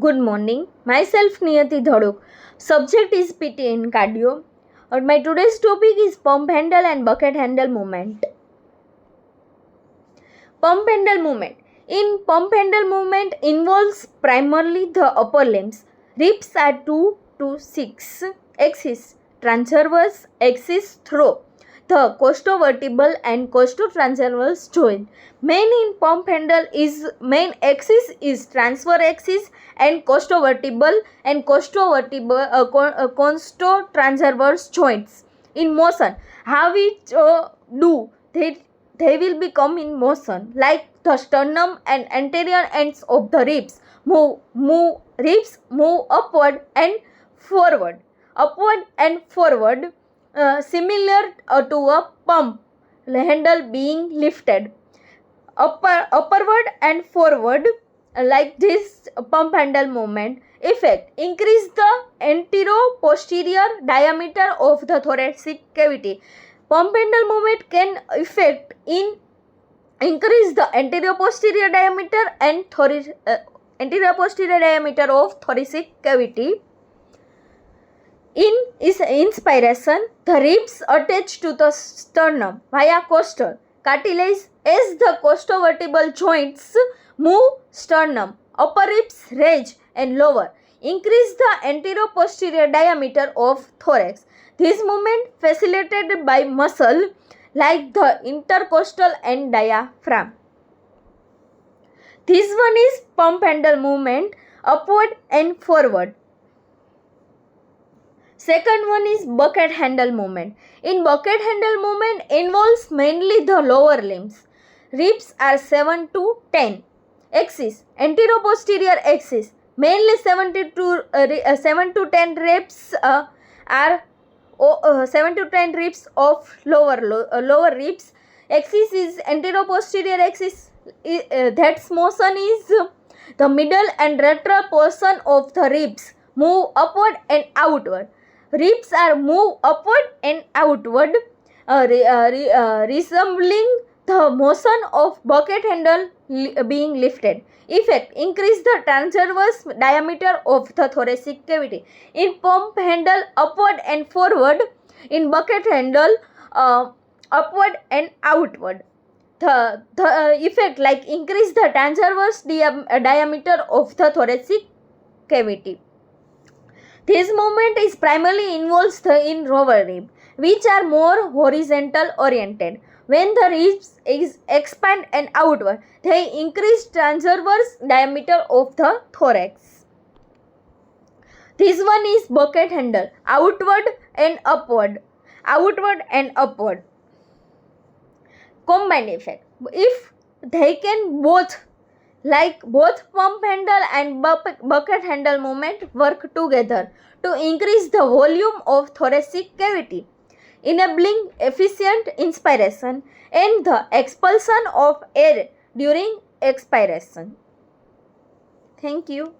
Good morning. Myself Niyati Dhodok. Subject is PT in cardio. My today's topic is pump handle and bucket handle movement. Pump handle movement. In pump handle movement involves primarily the upper limbs. Ribs are 2 to 6 axis transverse axis through the costovertebral and costotransverse joint. Main in pump handle is main axis is transverse axis and costovertebral and costotransverse joints in motion. How we do they will become in motion like the sternum and anterior ends of the ribs ribs move upward and forward similar to a pump handle being lifted upward and forward like this pump handle movement effect increase the anterior-posterior diameter of the thoracic cavity. Pump handle movement can effect in increase the anterior-posterior diameter and anterior-posterior diameter of thoracic cavity. In inspiration, the ribs attach to the sternum via costal cartilage as the costovertebral joints move sternum, upper ribs raise and lower, increase the anterior-posterior diameter of thorax. This movement facilitated by muscle like the intercostal and diaphragm. This one is pump handle movement upward and forward. Second one is bucket handle movement. In bucket handle movement involves mainly the lower limbs. Ribs are 7 to 10 axis, anterior-posterior axis. Mainly 7 to 10 ribs are 7 to 10 ribs of lower ribs. Axis is anterior-posterior axis. That motion is the middle and lateral portion of the ribs move upward and outward. Ribs are move upward and outward, resembling the motion of bucket handle being lifted. Effect increase the transverse diameter of the thoracic cavity. In pump handle upward and forward, in bucket handle upward and outward. The effect like increase the transverse diameter of the thoracic cavity. This movement is primarily involves in lower rib, which are more horizontal oriented. When the ribs expand and outward, they increase transverse diameter of the thorax. This one is bucket handle, outward and upward. Combined effect. If they can both pump handle and bucket handle movement work together to increase the volume of thoracic cavity, enabling efficient inspiration and the expulsion of air during expiration. Thank you.